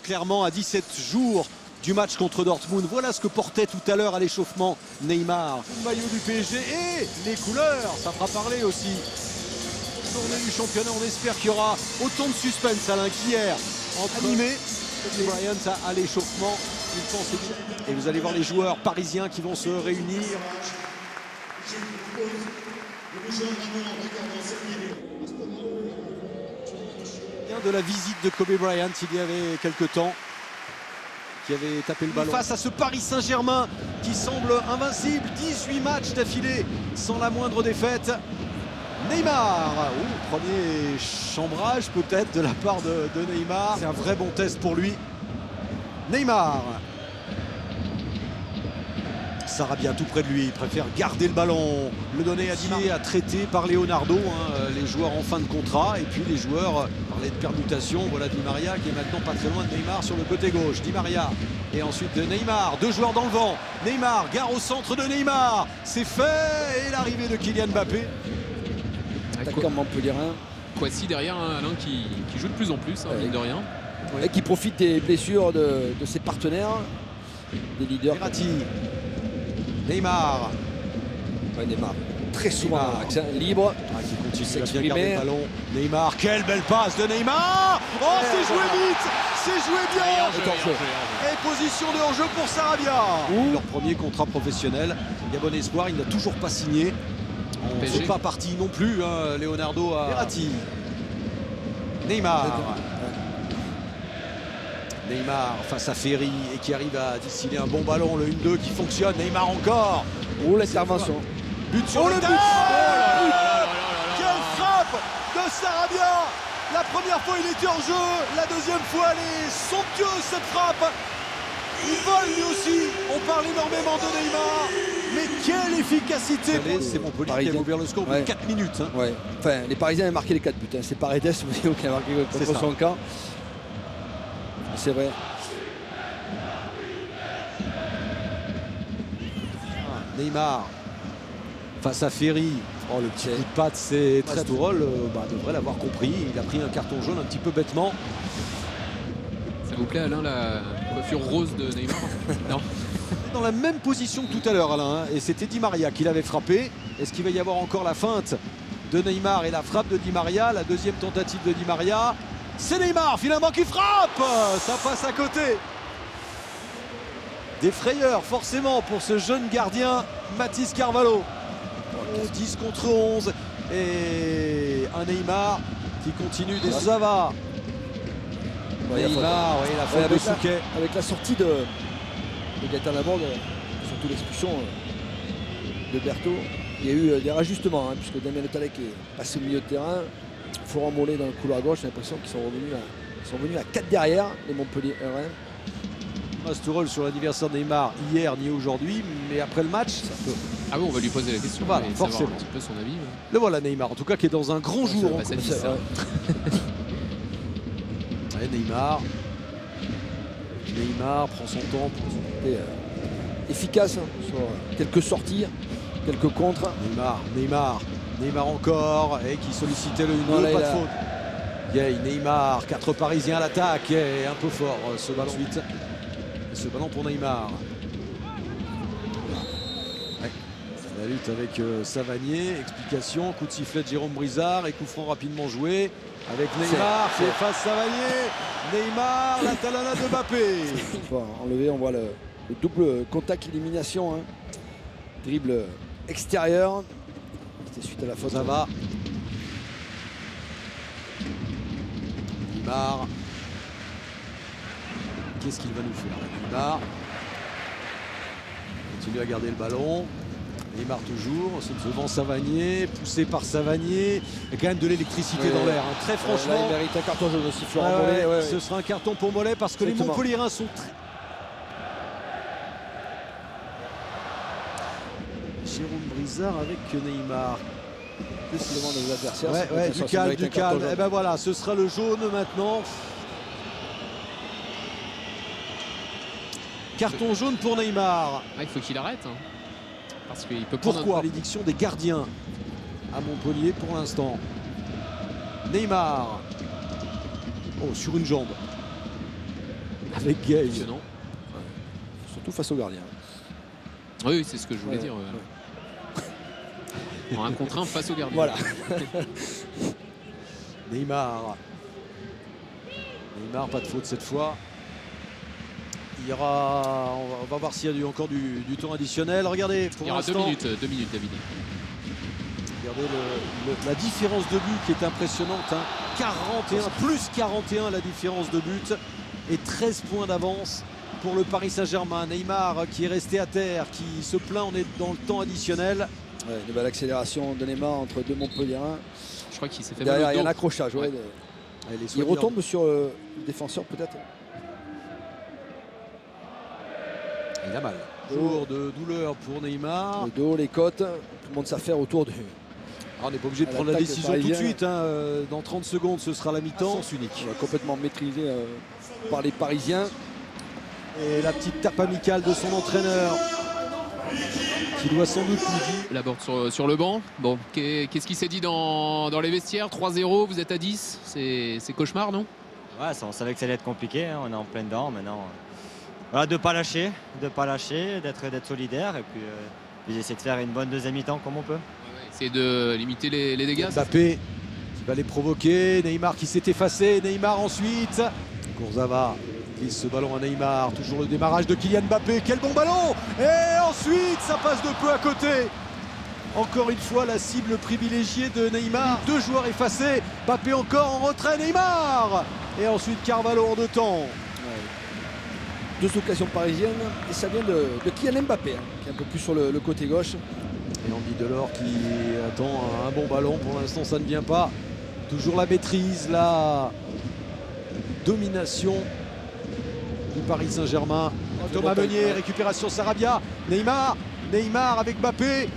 Clairement, à 17 jours du match contre Dortmund, voilà ce que portait tout à l'heure à l'échauffement Neymar. Le maillot du PSG et les couleurs, ça fera parler aussi. Journée du championnat, on espère qu'il y aura autant de suspense, Alain, qu'hier. Animé, Bryant à l'échauffement. Et vous allez voir les joueurs parisiens qui vont se réunir. De la visite de Kobe Bryant il y avait quelques temps, qui avait tapé le ballon face à ce Paris Saint-Germain qui semble invincible. 18 matchs d'affilée sans la moindre défaite. Neymar, premier chambrage peut-être de la part de Neymar. C'est un vrai bon test pour lui. Neymar, Sarabia tout près de lui, il préfère garder le ballon, le donner à Di Maria, traité par Leonardo, les joueurs en fin de contrat, et puis les joueurs parlaient de permutation. Voilà Di Maria qui est maintenant pas très loin de Neymar sur le côté gauche. Di Maria et ensuite de Neymar, deux joueurs dans le vent. Neymar, gare au centre de Neymar, c'est fait, et l'arrivée de Kylian Mbappé. Attaquant montpellierin. Kwasi derrière, Alain qui joue de plus en plus, mine de rien. Et qui profite des blessures de ses partenaires, des leaders. Verratti. Neymar. Ouais, Neymar. Très souvent, accent libre. Qui continue à bien s'exprimer. garder le ballon. Neymar, quelle belle passe de Neymar. Oh, c'est joué vite, c'est joué bien. Et position de hors-jeu pour Sarabia. Leur premier contrat professionnel. Il y a bon espoir, il n'a toujours pas signé. On ne fait pas partie non plus, Leonardo à Verratti. Neymar. Neymar face à Ferry et qui arrive à distiller un bon ballon, le 1-2 qui fonctionne. Neymar encore. Oh, l'intervention. But sur le but. Quelle frappe de Sarabia. La première fois il était en jeu, la deuxième fois elle est somptueuse cette frappe. Il vole lui aussi. On parle énormément de Neymar, mais quelle efficacité. C'est Montpellier qui a ouvert le score pour 4 minutes. Ouais. Enfin, les Parisiens avaient marqué les 4 buts. C'est Paredes qui a marqué contre son camp. C'est vrai. Neymar face à Ferry. Oh, le petit coup de patte, c'est très Tourelle devrait l'avoir compris. Il a pris un carton jaune un petit peu bêtement. Ça vous plaît, Alain, la coiffure rose de Neymar? Non. Dans la même position que tout à l'heure, Alain, et c'était Di Maria qui l'avait frappé. Est-ce qu'il va y avoir encore la feinte de Neymar et la frappe de Di Maria? La deuxième tentative de Di Maria. C'est Neymar finalement qui frappe. Ça passe à côté. Des frayeurs forcément pour ce jeune gardien Mathis Carvalho. 10 contre 11 et un Neymar qui continue des Zava. Neymar, oui, la faute de Souquet. Avec la sortie de Gaëtan Laborde, surtout l'expulsion de Berthaud, il y a eu des rajustements, puisque Damien Le Tallec est passé au milieu de terrain. Florent Mollet dans le couloir gauche, j'ai l'impression qu'ils sont revenus à 4 derrière, les Montpellier RN. Tourelle sur l'anniversaire de Neymar hier ni aujourd'hui, mais après le match, ça peut... Ah oui, on va lui poser la question, voilà, forcément. Un petit peu son avis. Le voilà Neymar, en tout cas qui est dans un grand jour. Neymar prend son temps pour efficace sur quelques sorties, quelques contres. Neymar encore, et qui sollicitait le 1-2, pas de faute. Neymar, 4 Parisiens à l'attaque, et un peu fort ce ballon. Ensuite, ce ballon pour Neymar. La lutte avec Savanier, explication, coup de sifflet de Jérôme Brizard et coup franc rapidement joué avec Neymar qui efface Savanier. Neymar, la talonnade de Mbappé. Enlevé, on voit le double contact élimination. Dribble extérieur. C'était suite à la faute. Ça va. Neymar. Qu'est-ce qu'il va nous faire? Neymar continue à garder le ballon. Neymar toujours, devant Savanier, poussé par Savanier. Il y a quand même de l'électricité dans l'air. Très franchement. Là, il mérite un carton jaune aussi, Florent Mollet. Ce sera un carton pour Mollet parce que les Montpelliérains sont très... Jérôme Brizard avec Neymar. Plus demande aux adversaires. Du calme. Et ben voilà, ce sera le jaune maintenant. Carton jaune pour Neymar. Il faut qu'il arrête. Parce qu'il peut Pourquoi malédiction des gardiens à Montpellier pour l'instant. Neymar. Oh, sur une jambe. avec Gay. Impressionnant. Surtout face au gardien. Oui, c'est ce que je voulais Ouais, dire. ouais. En 1 contre 1 face au gardien. Voilà. Neymar. Neymar, pas de faute cette fois. Il y aura, on va voir s'il y a encore du temps additionnel. Regardez, pour Il y aura 2 l'instant, minutes, David. regardez la différence de but qui est impressionnante. Hein. 41, plus 41 la différence de but et 13 points d'avance pour le Paris Saint-Germain. Neymar qui est resté à terre, qui se plaint, on est dans le temps additionnel. Ouais, nouvelle accélération de Neymar entre deux Montpellierins. Je crois qu'il s'est fait Derrière, mal il y au a un dos. accrochage. Ouais. Ouais. Allez, Il soignants. retombe sur le défenseur peut-être. Il a mal. Jour de douleur pour Neymar. Le dos, les côtes, tout le monde s'affaire autour du. Ah, on n'est pas obligé de À prendre la l'attaque décision tout de parisienne. suite. Hein. Dans 30 secondes, ce sera la mi-temps. Sens unique. Complètement maîtrisé par les Parisiens. Et la petite tape amicale de son entraîneur qui doit sans doute lui dire. Laborde sur le banc. Bon, qu'est-ce qui s'est dit dans les vestiaires? 3-0, vous êtes à 10. C'est cauchemar, non? Ouais, on savait que ça allait être compliqué, hein, on est en plein dedans maintenant. Voilà, de ne pas lâcher, d'être solidaire et puis essayer de faire une bonne deuxième mi-temps comme on peut. Essayer de limiter les dégâts. Mbappé qui va les provoquer. Neymar qui s'est effacé. Neymar ensuite. Kurzawa glisse ce ballon à Neymar. Toujours le démarrage de Kylian Mbappé. Quel bon ballon! Et ensuite, ça passe de peu à côté. Encore une fois, la cible privilégiée de Neymar. 2 joueurs effacés. Mbappé encore en retrait. Neymar! Et ensuite Carvalho en 2 temps. Ouais. 2 occasions parisiennes et ça vient de Kylian Mbappé, hein, qui est un peu plus sur le côté gauche. Et Andy Delors qui attend un bon ballon. Pour l'instant, ça ne vient pas. Toujours la maîtrise, la domination du Paris Saint-Germain. Thomas Meunier, récupération Sarabia. Neymar avec Mbappé.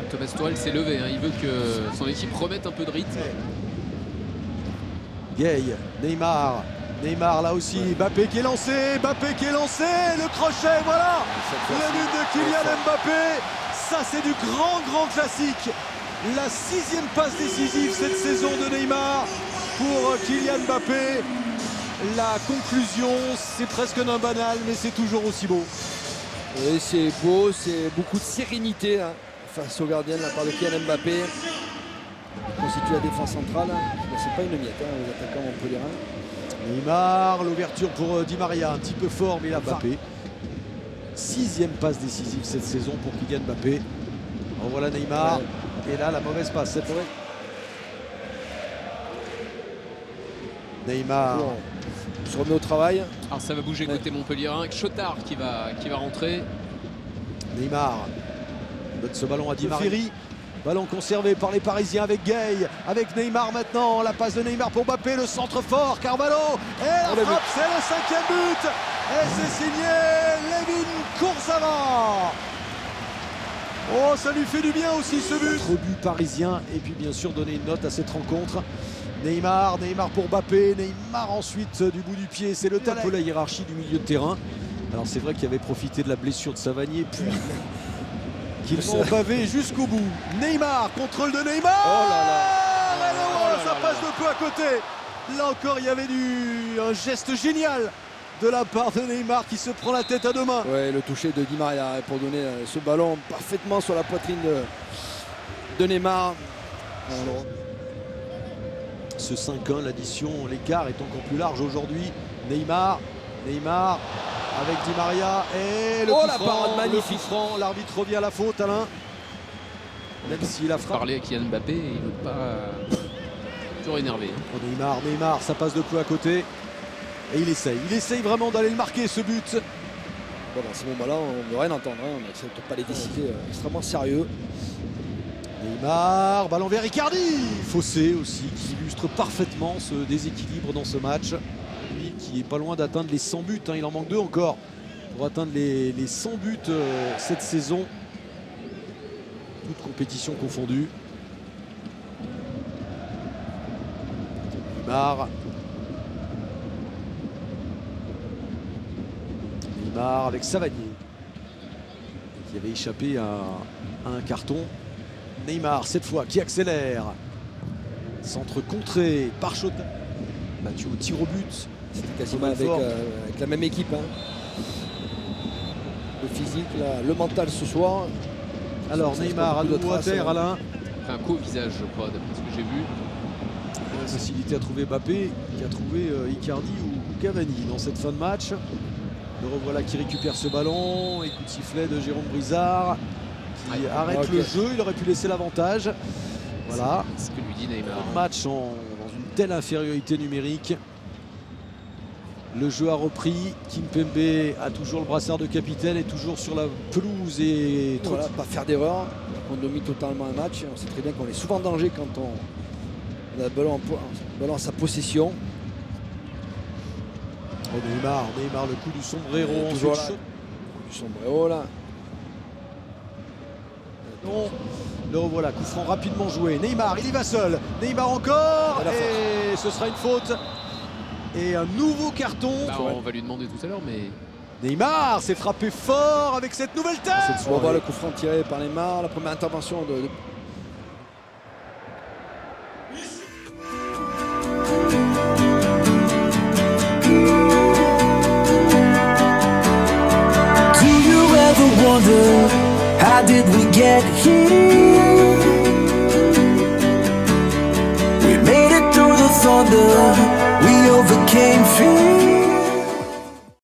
Thomas Tuchel s'est levé. Hein. Il veut que son équipe remette un peu de rythme. Gay, Neymar là aussi. Mbappé qui est lancé. Le crochet, voilà. Le but de Kylian Mbappé. Ça, c'est du grand classique. La 6e passe décisive cette saison de Neymar pour Kylian Mbappé. La conclusion, c'est presque d'un banal, mais c'est toujours aussi beau. Et c'est beau, c'est beaucoup de sérénité hein, face au gardien de la part de Kylian Mbappé. Il constitue la défense centrale. Mais c'est pas une miette, hein, les attaquants montpelliérains. Neymar, l'ouverture pour Di Maria, un petit peu fort, mais il a Mbappé. 6e passe décisive cette saison pour Kylian Mbappé. En voilà Neymar. Ouais. Et là, la mauvaise passe cette fois. Neymar. Bon, il se remet au travail. Alors ça va bouger côté Montpellierin. Chotard qui va rentrer. Neymar donne ce ballon à Di Maria. Ballon conservé par les Parisiens avec Gay, avec Neymar maintenant. La passe de Neymar pour Mbappé, le centre fort, Carvalho. Et la frappe, c'est le 5e but. Et c'est signé Layvin Kurzawa. Oh, ça lui fait du bien aussi ce but. Autre but parisien. Et puis bien sûr donner une note à cette rencontre. Neymar pour Mbappé. Neymar ensuite du bout du pied. C'est le un peu la hiérarchie du milieu de terrain. Alors c'est vrai qu'il avait profité de la blessure de Savanier, puis qu'ils vont pavé jusqu'au bout. Neymar, contrôle de Neymar. Oh là là. Ça passe de peu à côté. Là encore, il y avait un geste génial de la part de Neymar qui se prend la tête à 2 mains. Ouais, le toucher de Di Maria pour donner ce ballon parfaitement sur la poitrine de Neymar. Alors, ce 5-1, l'addition, l'écart est encore plus large aujourd'hui. Neymar avec Di Maria et le coup la franc, parade magnifique. le coup franc. L'arbitre revient à la faute, Alain. Même s'il a frappé. Parler à Kylian Mbappé, il ne veut pas. Toujours énervé. Oh, Neymar, ça passe de peu à côté. Et il essaye vraiment d'aller le marquer ce but. Bon, dans ces moments-là, on ne veut rien entendre. Hein. On n'accepte pas les décider extrêmement sérieux. Neymar, ballon vers Icardi. Fossé aussi, qui illustre parfaitement ce déséquilibre dans ce match. Lui qui est pas loin d'atteindre les 100 buts. Hein. Il en manque 2 encore pour atteindre les 100 buts cette saison. Toutes compétitions confondues. Neymar avec Savanier qui avait échappé à un carton. Neymar cette fois qui accélère. Centre contré par Chotard. Battu au tir au but. C'était quasiment Bonne forme. avec la même équipe. Hein. Le physique, le mental ce soir. Alors Ça laisse Neymar pas à beaucoup de nouveau à traces, terre, hein. Alain. Fait un co-visage, je crois, d'après ce que j'ai vu. Facilité à trouver Mbappé, qui a trouvé Icardi ou Cavani dans cette fin de match. Le revoilà qui récupère ce ballon et coup de sifflet de Jérôme Brizard qui Ouais. arrête Ok. le jeu. Il aurait pu laisser l'avantage. Voilà, C'est ce que lui dit Neymar. un match dans une telle infériorité numérique. Le jeu a repris. Kimpembe a toujours le brassard de capitaine et toujours sur la pelouse et Voilà, pas faire d'erreur. On domine totalement un match. On sait très bien qu'on est souvent en danger quand on a le ballon à sa possession. Oh, Neymar, le coup du sombrero. Toujours ensuite là. chaud. Du sombrero là. Non, le revoilà, coup franc rapidement joué. Neymar, il y va seul. Neymar encore. Et la Et ce sera une faute. Et un nouveau carton. Bah, on va lui demander tout à l'heure, mais Neymar s'est frappé fort avec cette nouvelle tête. On va voir le coup franc tiré par Neymar. La première intervention de Do you ever wonder how did we get here? We made it through the thunder, we overcame fear.